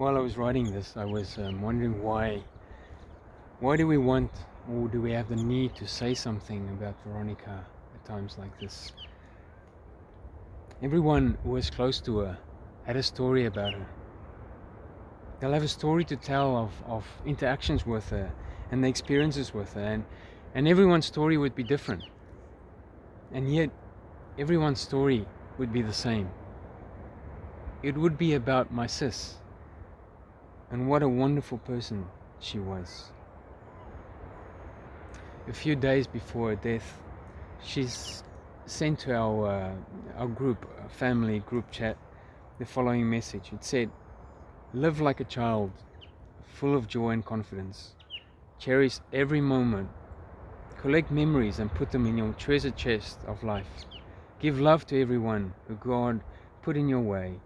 While I was writing this, I was wondering why do we want, or do we have the need to say something about Veronica at times like this? Everyone who was close to her had a story about her. They'll have a story to tell of interactions with her and the experiences with her, and everyone's story would be different. And yet, everyone's story would be the same. It would be about my sis, and what a wonderful person she was. A few days before her death, she's sent to our group, family group chat, the following message. It said, "Live like a child, full of joy and confidence. Cherish every moment. Collect memories and put them in your treasure chest of life. Give love to everyone who God put in your way.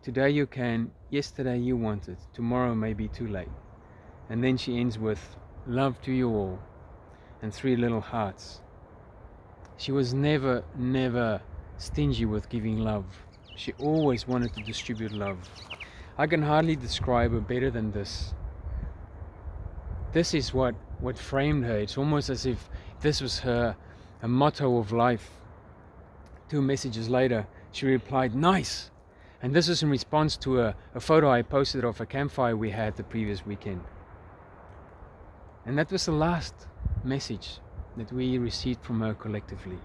Today you can, yesterday you wanted, tomorrow may be too late." And then she ends with, "Love to you all," and 3 little hearts. She was never stingy with giving love. She always wanted to distribute love. I can hardly describe her better than this. This is what framed her. It's almost as if this was a motto of life. 2 messages later, she replied, "Nice." And this was in response to a photo I posted of a campfire we had the previous weekend. And that was the last message that we received from her collectively.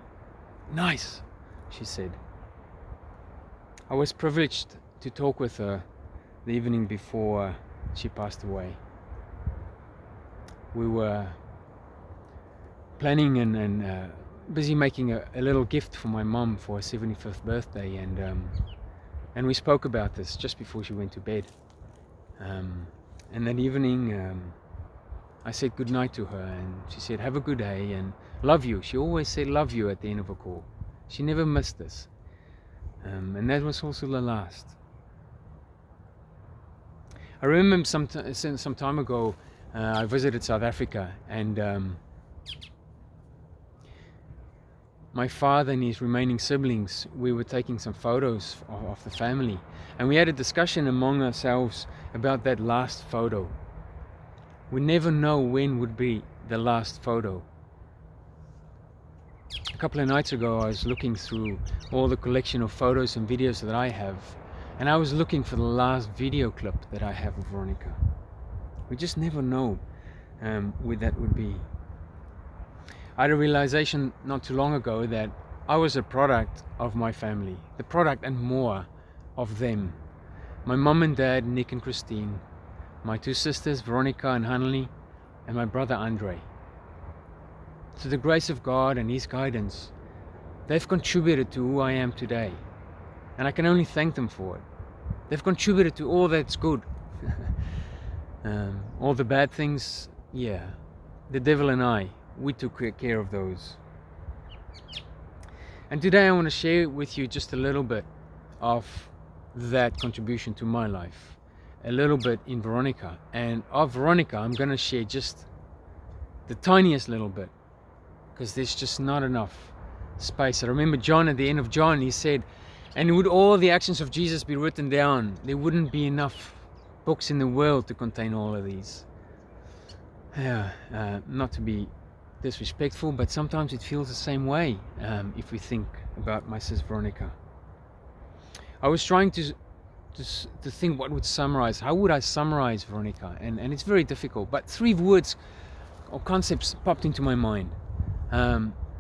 "Nice," she said. I was privileged to talk with her the evening before she passed away. We were planning and busy making a little gift for my mom for her 75th birthday, and we spoke about this just before she went to bed. And that evening, I said goodnight to her, and she said, "Have a good day," and "Love you." She always said "love you" at the end of a call. She never missed this. And that was also the last. I remember some time ago, I visited South Africa, and my father and his remaining siblings, we were taking some photos of the family, and we had a discussion among ourselves about that last photo. We never know when would be the last photo. A couple of nights ago, I was looking through all the collection of photos and videos that I have, and I was looking for the last video clip that I have of Veronica. We just never know where that would be. I had a realization not too long ago that I was a product of my family, the product and more of them. My mum and dad, Nick and Christine, my 2 sisters, Veronica and Hanley, and my brother Andre. To the grace of God and His guidance, they've contributed to who I am today, and I can only thank them for it. They've contributed to all that's good. All the bad things, yeah, the devil and I, we took care of those. And today I want to share with you just a little bit of that contribution to my life, a little bit in Veronica. And of Veronica, I'm going to share just the tiniest little bit, because there's just not enough space. I remember John, at the end of John, he said, "And would all the actions of Jesus be written down, there wouldn't be enough books in the world to contain all of these." Not to be disrespectful, but sometimes it feels the same way if we think about my sis Veronica. I was trying to think what would summarize. How would I summarize Veronica? And it's very difficult, but 3 words or concepts popped into my mind.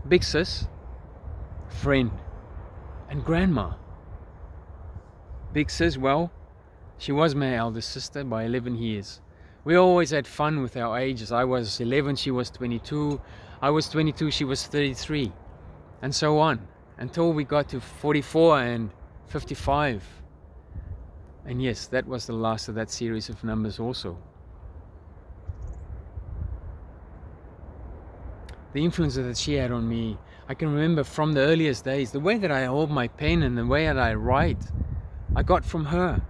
Big sis, friend, and grandma. Big sis, well, she was my eldest sister by 11 years. We always had fun with our ages. I was 11, she was 22. I was 22, she was 33. And so on, until we got to 44 and 55. And yes, that was the last of that series of numbers also. The influence that she had on me, I can remember from the earliest days. The way that I hold my pen and the way that I write, I got from her.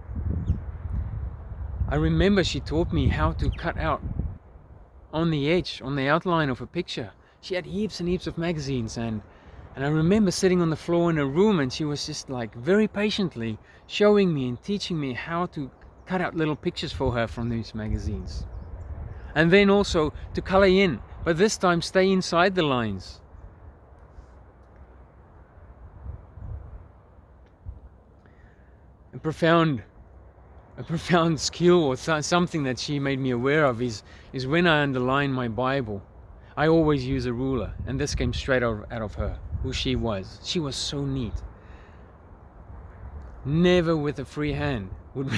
I remember she taught me how to cut out on the edge, on the outline of a picture. She had heaps and heaps of magazines, and I remember sitting on the floor in her room, and she was just like very patiently showing me and teaching me how to cut out little pictures for her from these magazines. And then also to color in, but this time stay inside the lines. A profound skill, or something that she made me aware of, is when I underline my Bible, I always use a ruler, and this came straight out of her, who she was. She was so neat. Never with a free hand would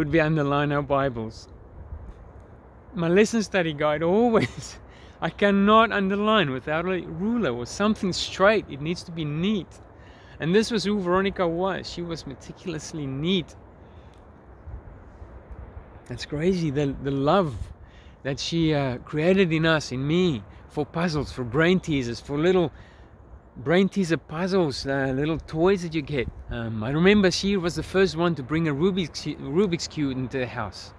we underline our Bibles. My lesson study guide always, I cannot underline without a ruler or something straight. It needs to be neat. And this was who Veronica was. She was meticulously neat. That's crazy, the love that she created in us, in me, for puzzles, for brain teasers, for little brain teaser puzzles, little toys that you get. I remember she was the first one to bring a Rubik's Cube into the house.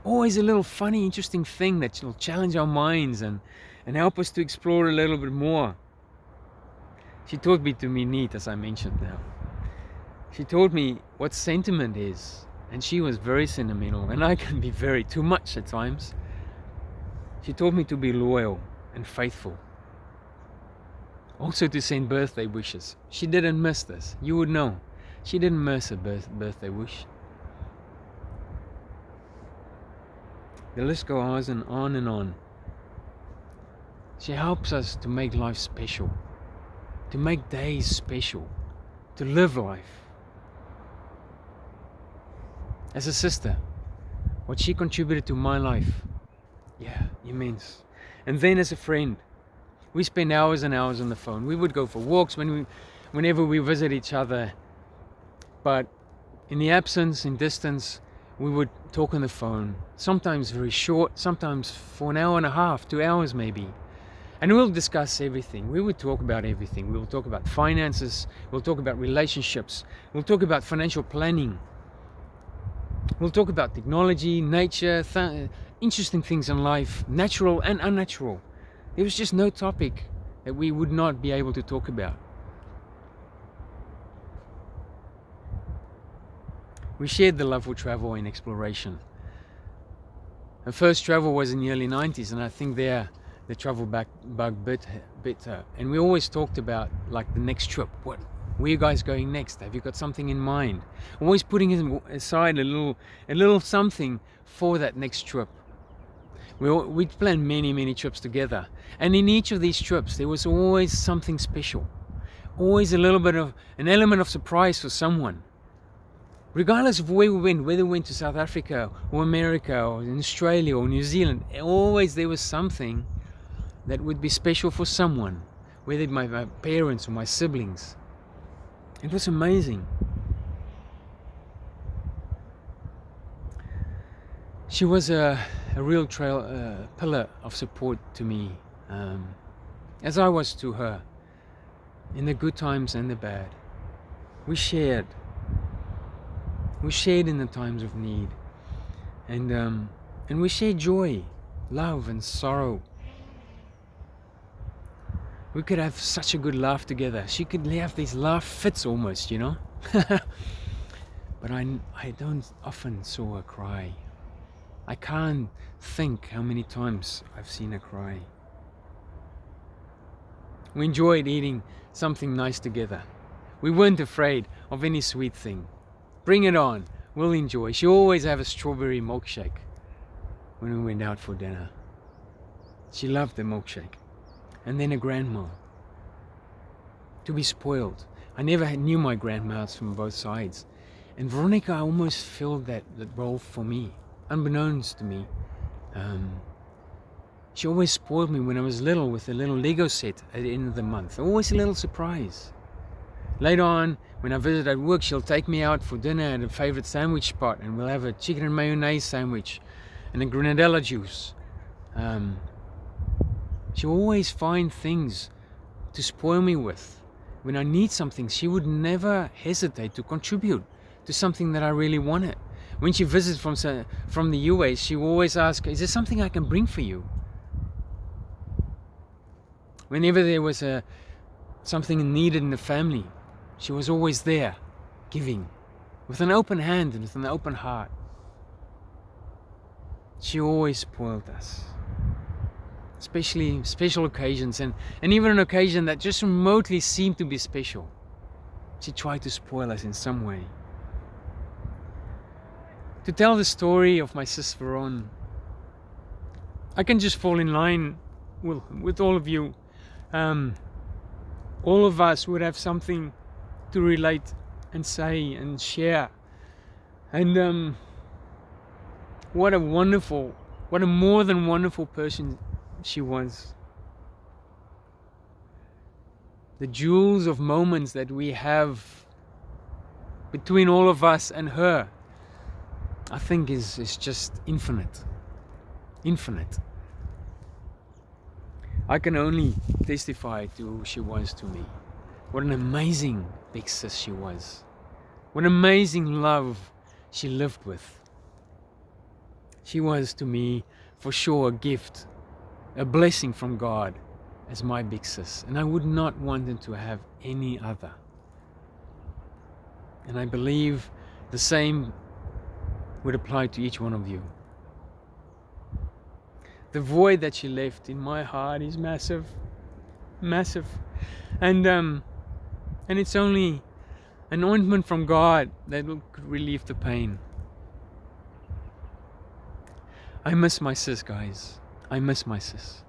Always a little funny, interesting thing that will challenge our minds and help us to explore a little bit more. She taught me to be neat, as I mentioned now. She taught me what sentiment is, and she was very sentimental, and I can be very too much at times. She taught me to be loyal and faithful. Also to send birthday wishes. She didn't miss this. You would know. She didn't miss a birthday wish. The list goes on and on. She helps us to make life special, to make days special, to live life. As a sister, what she contributed to my life, immense. And then as a friend, we spent hours and hours on the phone. We would go for walks whenever we visit each other. But in the absence, in distance, we would talk on the phone. Sometimes very short, sometimes for an hour and a half, 2 hours maybe. And we'll discuss everything. We would talk about everything. We'll talk about finances. We'll talk about relationships. We'll talk about financial planning. We'll talk about technology, nature, interesting things in life, natural and unnatural. There was just no topic that we would not be able to talk about. We shared the love for travel and exploration. Our first travel was in the early 90s, and I think the travel bug bit her. And we always talked about like the next trip. Where are you guys going next? Have you got something in mind? Always putting aside a little something for that next trip. We'd planned many trips together, and in each of these trips there was always something special, always a little bit of an element of surprise for someone. Regardless of where we went, whether we went to South Africa or America or in Australia or New Zealand, always there was something that would be special for someone, whether it my parents or my siblings. It was amazing. She was a real pillar of support to me, as I was to her, in the good times and the bad. We shared in the times of need, and we shared joy, love and sorrow. We could have such a good laugh together. She could have these laugh fits almost, you know. But I don't often saw her cry. I can't think how many times I've seen her cry. We enjoyed eating something nice together. We weren't afraid of any sweet thing. Bring it on, we'll enjoy. She always had a strawberry milkshake when we went out for dinner. She loved the milkshake. And then a grandma. To be spoiled. I never knew my grandmas from both sides. And Veronica almost filled that role for me, unbeknownst to me. She always spoiled me when I was little with a little Lego set at the end of the month. Always a little surprise. Later on, when I visit at work, she'll take me out for dinner at a favorite sandwich spot, and we'll have a chicken and mayonnaise sandwich and a grenadella juice. She'll always find things to spoil me with. When I need something, she would never hesitate to contribute to something that I really wanted. When she visits from the US, she will always ask, is there something I can bring for you? Whenever there was something needed in the family, she was always there, giving. with an open hand and with an open heart. She always spoiled us, especially special occasions, and even an occasion that just remotely seemed to be special. She tried to spoil us in some way. To tell the story of my sis Veron, I can just fall in line with all of you. All of us would have something to relate and say and share. And what a more than wonderful person she was. The jewels of moments that we have between all of us and her, I think is just infinite. Infinite. I can only testify to who she was to me. What an amazing big sis she was. What amazing love she lived with. She was to me for sure a gift, a blessing from God as my big sis. And I would not want her to have any other. And I believe the same would apply to each one of you. The void that she left in my heart is massive, massive. And it's only an ointment from God that could relieve the pain. I miss my sis, guys. I miss my sis.